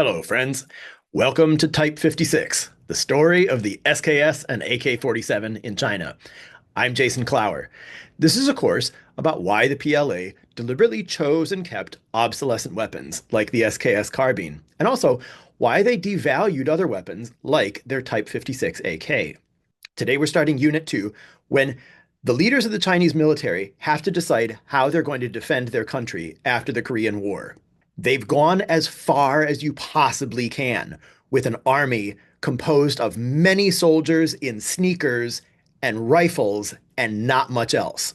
Hello, friends. Welcome to Type 56, the story of the SKS and AK-47 in China. I'm Jason Clower. This is a course about why the PLA deliberately chose and kept obsolescent weapons like the SKS carbine, and also why they devalued other weapons like their Type 56 AK. Today we're starting Unit 2 when the leaders of the Chinese military have to decide how they're going to defend their country after the Korean War. They've gone as far as you possibly can with an army composed of many soldiers in sneakers and rifles and not much else.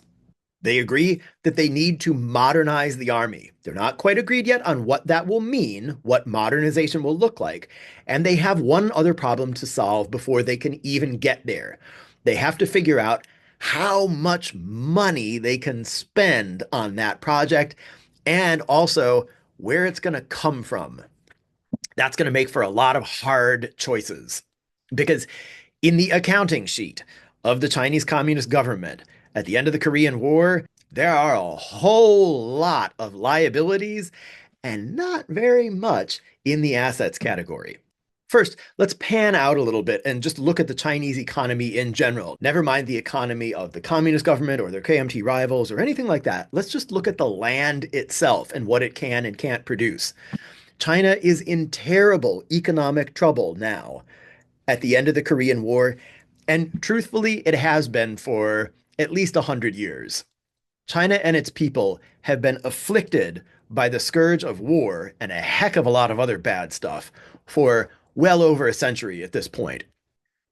They agree that they need to modernize the army. They're not quite agreed yet on what that will mean, what modernization will look like. And they have one other problem to solve before they can even get there. They have to figure out how much money they can spend on that project and also where it's going to come from. That's going to make for a lot of hard choices because in the accounting sheet of the Chinese Communist government at the end of the Korean War, there are a whole lot of liabilities and not very much in the assets category. First, let's pan out a little bit and just look at the Chinese economy in general. Never mind the economy of the communist government or their KMT rivals or anything like that. Let's just look at the land itself and what it can and can't produce. China is in terrible economic trouble now at the end of the Korean War, and truthfully, it has been for at least 100 years. China and its people have been afflicted by the scourge of war and a heck of a lot of other bad stuff for well over a century at this point.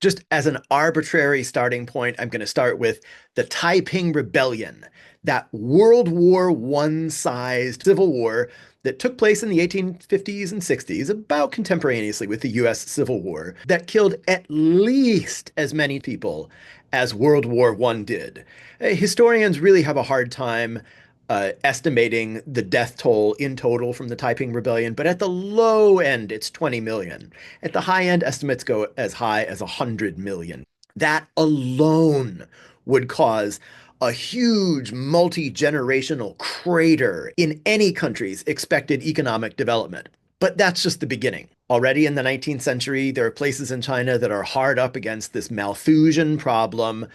Just as an arbitrary starting point, I'm going to start with the Taiping Rebellion, that World War I sized civil war that took place in the 1850s and 60s, about contemporaneously with the US Civil War, that killed at least as many people as World War I did. Historians really have a hard time estimating the death toll in total from the Taiping Rebellion, but at the low end, it's 20 million. At the high end, estimates go as high as 100 million. That alone would cause a huge multi-generational crater in any country's expected economic development. But that's just the beginning. Already in the 19th century, there are places in China that are hard up against this Malthusian problem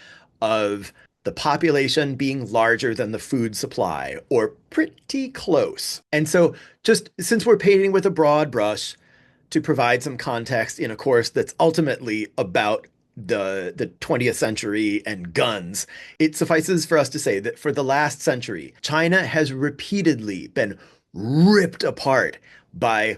of the population being larger than the food supply, or pretty close. And so, just since we're painting with a broad brush to provide some context in a course that's ultimately about the 20th century and guns, it suffices for us to say that for the last century, China has repeatedly been ripped apart by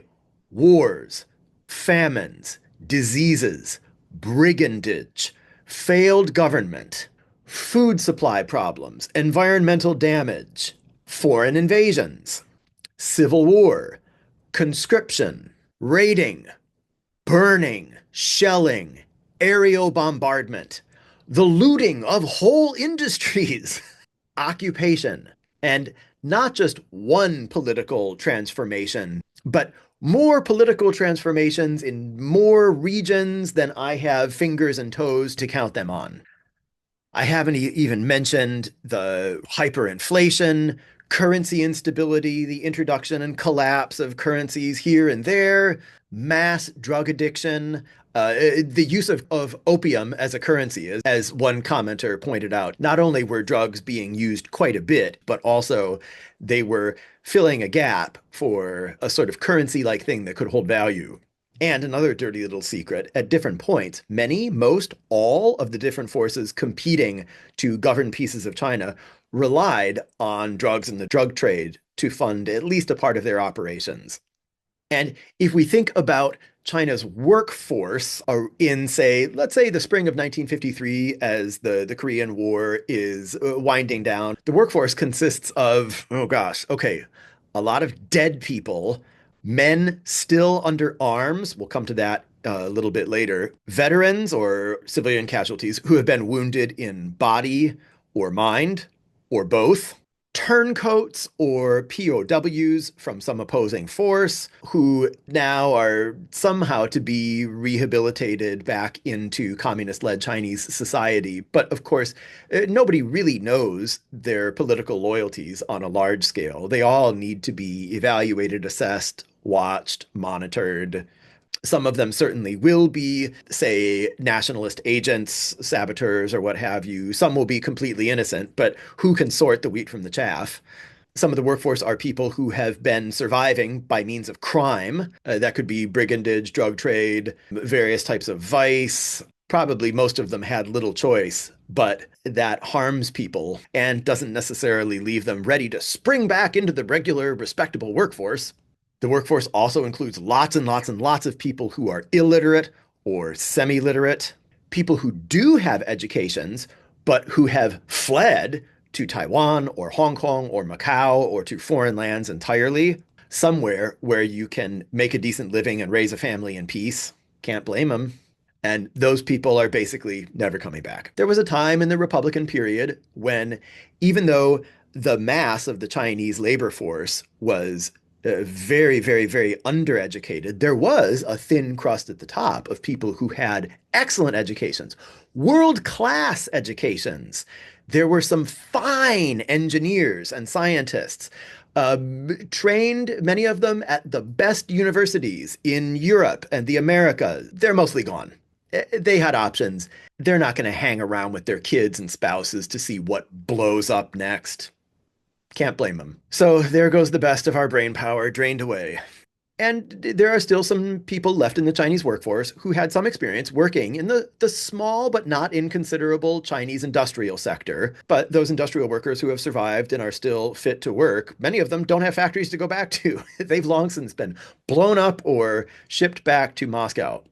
wars, famines, diseases, brigandage, failed government, food supply problems, environmental damage, foreign invasions, civil war, conscription, raiding, burning, shelling, aerial bombardment, the looting of whole industries, occupation, and not just one political transformation, but more political transformations in more regions than I have fingers and toes to count them on. I haven't even mentioned the hyperinflation, currency instability, the introduction and collapse of currencies here and there, mass drug addiction, the use of opium as a currency, as one commenter pointed out. Not only were drugs being used quite a bit, but also they were filling a gap for a sort of currency-like thing that could hold value. And another dirty little secret, at different points, many, most, all of the different forces competing to govern pieces of China relied on drugs and the drug trade to fund at least a part of their operations. And if we think about China's workforce in, say, let's say the spring of 1953, as the Korean War is winding down, the workforce consists of, oh gosh, okay, a lot of dead people, men still under arms, we'll come to that a little bit later, veterans or civilian casualties who have been wounded in body or mind or both, turncoats or POWs from some opposing force who now are somehow to be rehabilitated back into communist-led Chinese society. But of course, nobody really knows their political loyalties on a large scale. They all need to be evaluated, assessed, watched, monitored. Some of them certainly will be, say, nationalist agents, saboteurs, or what have you. Some will be completely innocent, but who can sort the wheat from the chaff? Some of the workforce are people who have been surviving by means of crime. That could be brigandage, drug trade, various types of vice. Probably most of them had little choice, but that harms people and doesn't necessarily leave them ready to spring back into the regular, respectable workforce. The workforce also includes lots and lots and lots of people who are illiterate or semi literate, people who do have educations, but who have fled to Taiwan or Hong Kong or Macau or to foreign lands entirely, somewhere where you can make a decent living and raise a family in peace. Can't blame them. And those people are basically never coming back. There was a time in the Republican period when, even though the mass of the Chinese labor force was very, very, very undereducated, there was a thin crust at the top of people who had excellent educations, world-class educations. There were some fine engineers and scientists, trained, many of them at the best universities in Europe and the Americas. They're mostly gone. They had options. They're not going to hang around with their kids and spouses to see what blows up next. Can't blame them. So there goes the best of our brain power drained away. And there are still some people left in the Chinese workforce who had some experience working in the small but not inconsiderable Chinese industrial sector. But those industrial workers who have survived and are still fit to work, many of them don't have factories to go back to. They've long since been blown up or shipped back to Moscow.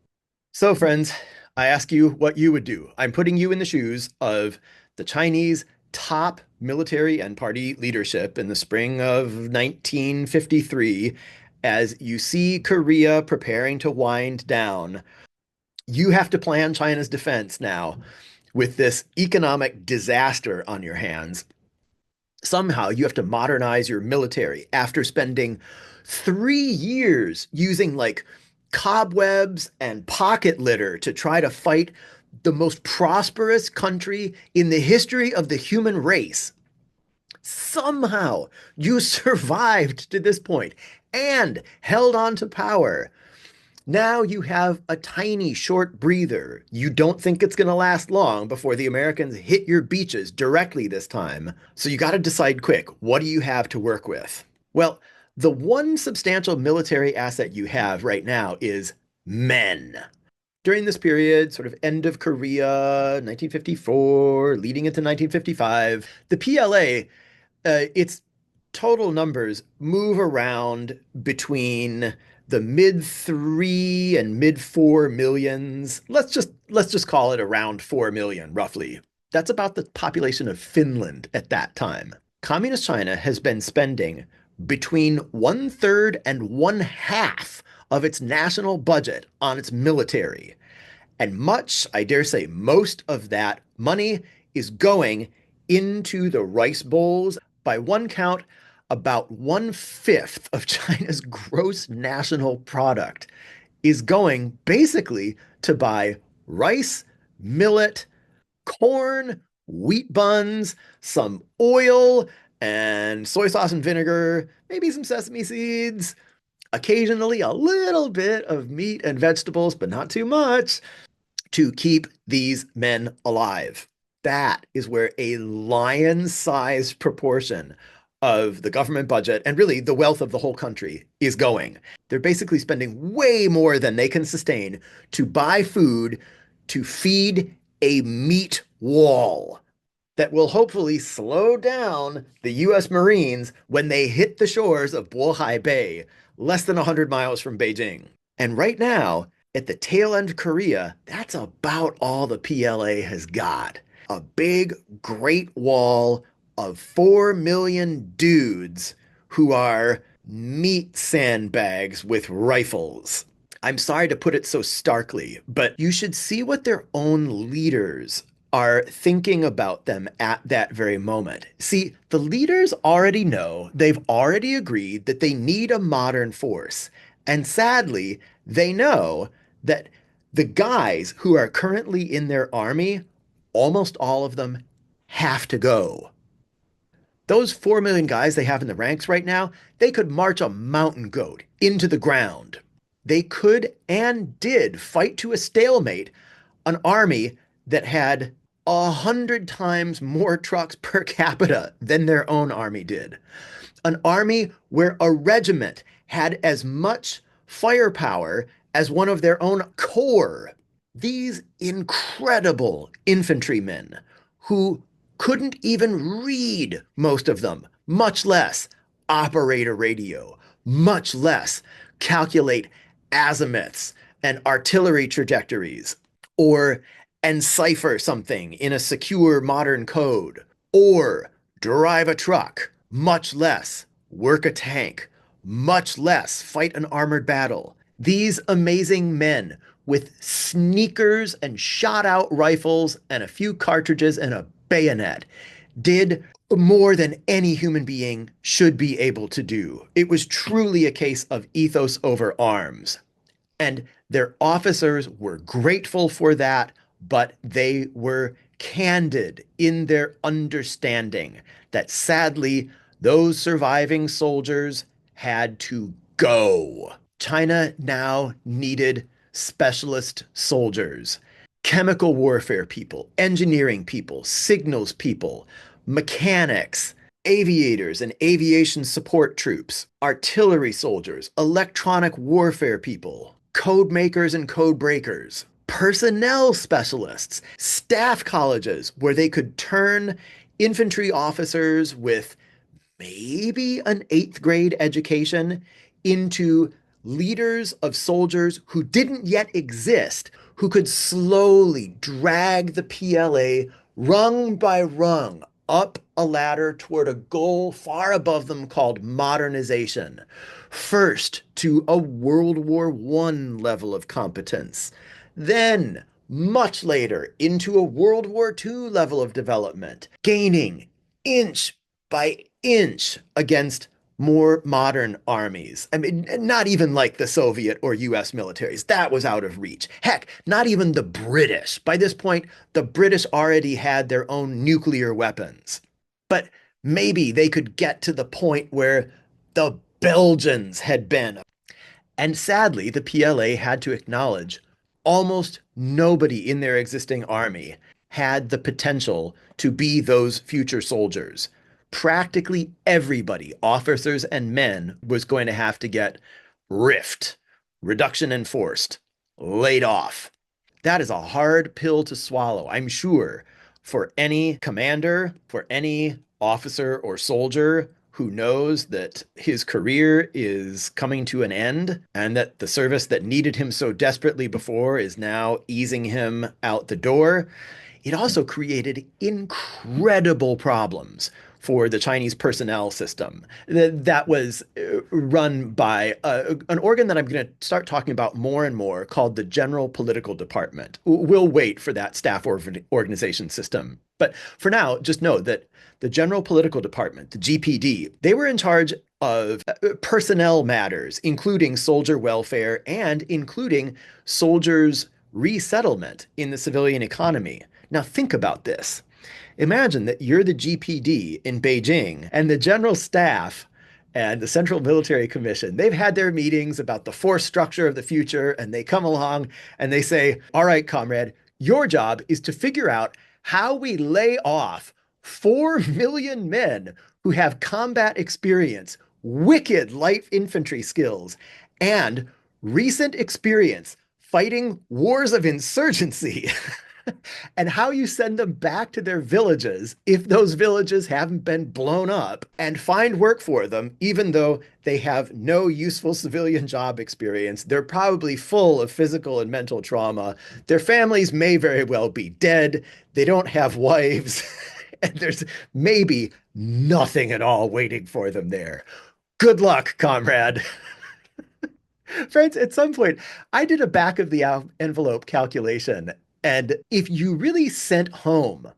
So, friends, I ask you what you would do. I'm putting you in the shoes of the Chinese top military and party leadership in the spring of 1953 as you see Korea preparing to wind down. You have to plan China's defense now with this economic disaster on your hands. Somehow you have to modernize your military after spending 3 years using like cobwebs and pocket litter to try to fight the most prosperous country in the history of the human race. Somehow you survived to this point and held on to power. Now you have a tiny short breather. You don't think it's going to last long before the Americans hit your beaches directly this time. So you got to decide quick, what do you have to work with? Well, the one substantial military asset you have right now is men. During this period, sort of end of Korea, 1954, leading into 1955, the PLA, its total numbers move around between the mid 3 and mid 4 millions. Let's just call it around 4 million roughly. That's about the population of Finland at that time. Communist China has been spending between one third and one half of its national budget on its military. And much, I dare say, most of that money is going into the rice bowls. By one count, about one fifth of China's gross national product is going basically to buy rice, millet, corn, wheat buns, some oil, and soy sauce and vinegar, maybe some sesame seeds, occasionally a little bit of meat and vegetables, but not too much, to keep these men alive. That is where a lion-sized proportion of the government budget and really the wealth of the whole country is going. They're basically spending way more than they can sustain to buy food to feed a meat wall that will hopefully slow down the US Marines when they hit the shores of Bohai Bay, less than 100 miles from Beijing. And right now, at the tail end of Korea, that's about all the PLA has got. A big, great wall of 4 million dudes who are meat sandbags with rifles. I'm sorry to put it so starkly, but you should see what their own leaders are thinking about them at that very moment. See, the leaders already know, they've already agreed that they need a modern force. And sadly, they know that the guys who are currently in their army, almost all of them have to go. Those 4 million guys they have in the ranks right now, they could march a mountain goat into the ground. They could and did fight to a stalemate an army that had 100 times more trucks per capita than their own army did. An army where a regiment had as much firepower as one of their own corps. These incredible infantrymen who couldn't even read, most of them, much less operate a radio, much less calculate azimuths and artillery trajectories, or encipher something in a secure modern code, or drive a truck, much less work a tank, much less fight an armored battle. These amazing men with sneakers and shot out rifles and a few cartridges and a bayonet did more than any human being should be able to do. It was truly a case of ethos over arms. And their officers were grateful for that, but they were candid in their understanding that sadly, those surviving soldiers had to go. China now needed specialist soldiers, chemical warfare people, engineering people, signals people, mechanics, aviators and aviation support troops, artillery soldiers, electronic warfare people, code makers and code breakers, personnel specialists, staff colleges where they could turn infantry officers with maybe an eighth grade education into leaders of soldiers who didn't yet exist, who could slowly drag the PLA rung by rung up a ladder toward a goal far above them called modernization. First to a World War I level of competence, then much later into a World War II level of development, gaining inch by inch against more modern armies. I mean, not even like the Soviet or US militaries. That was out of reach. Heck, not even the British. By this point, the British already had their own nuclear weapons. But maybe they could get to the point where the Belgians had been. And sadly, the PLA had to acknowledge almost nobody in their existing army had the potential to be those future soldiers. Practically everybody, officers and men, was going to have to get riffed, reduction enforced, laid off. That is a hard pill to swallow, I'm sure, for any commander, for any officer or soldier who knows that his career is coming to an end and that the service that needed him so desperately before is now easing him out the door. It also created incredible problems for the Chinese personnel system that was run by an organ that I'm going to start talking about more and more called the General Political Department. We'll wait for that staff organization system. But for now, just know that the General Political Department, the GPD, they were in charge of personnel matters, including soldier welfare and including soldiers' resettlement in the civilian economy. Now, think about this. Imagine that you're the GPD in Beijing and the general staff and the Central Military Commission, they've had their meetings about the force structure of the future, and they come along and they say, all right, comrade, your job is to figure out how we lay off 4 million men who have combat experience, wicked light infantry skills, and recent experience fighting wars of insurgency. And how you send them back to their villages if those villages haven't been blown up and find work for them, even though they have no useful civilian job experience. They're probably full of physical and mental trauma. Their families may very well be dead. They don't have wives. And there's maybe nothing at all waiting for them there. Good luck, comrade. Friends, at some point, I did a back of the envelope calculation. And if you really sent home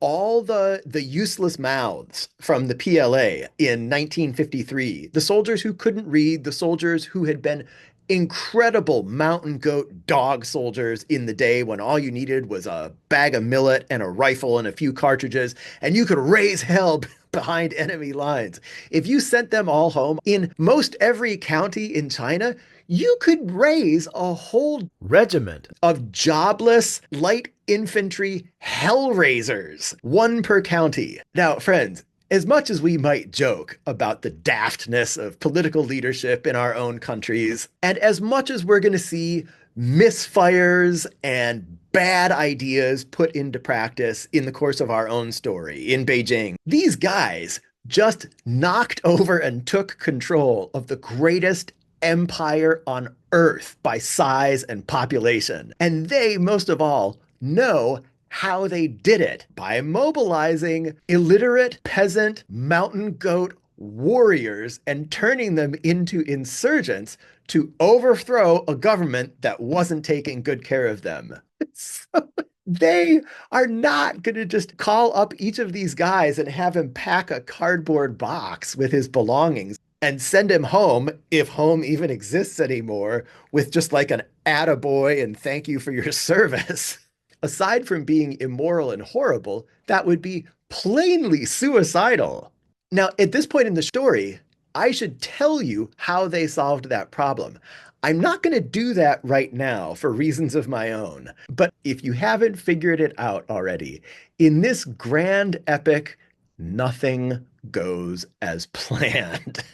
all the useless mouths from the PLA in 1953, the soldiers who couldn't read, the soldiers who had been incredible mountain goat dog soldiers in the day when all you needed was a bag of millet and a rifle and a few cartridges, and you could raise hell behind enemy lines. If you sent them all home in most every county in China, you could raise a whole regiment of jobless light infantry hellraisers, one per county. Now, friends, as much as we might joke about the daftness of political leadership in our own countries, and as much as we're going to see misfires and bad ideas put into practice in the course of our own story in Beijing, these guys just knocked over and took control of the greatest empire on earth by size and population. And they, most of all, know how they did it by mobilizing illiterate peasant mountain goat warriors and turning them into insurgents to overthrow a government that wasn't taking good care of them. So they are not going to just call up each of these guys and have him pack a cardboard box with his belongings and send him home, if home even exists anymore, with just like an attaboy and thank you for your service. Aside from being immoral and horrible, that would be plainly suicidal. Now, at this point in the story, I should tell you how they solved that problem. I'm not going to do that right now for reasons of my own. But if you haven't figured it out already, in this grand epic, nothing goes as planned.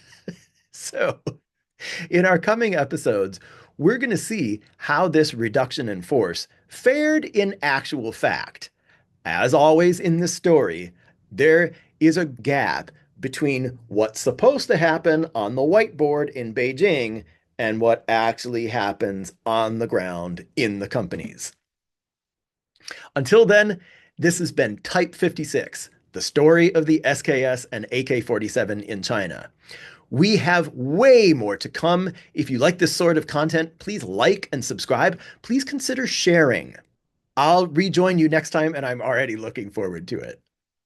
So, in our coming episodes, we're going to see how this reduction in force fared in actual fact. As always in this story, there is a gap between what's supposed to happen on the whiteboard in Beijing and what actually happens on the ground in the companies. Until then, this has been Type 56, the story of the SKS and AK-47 in China. We have way more to come. If you like this sort of content, please like and subscribe. Please consider sharing. I'll rejoin you next time, and I'm already looking forward to it.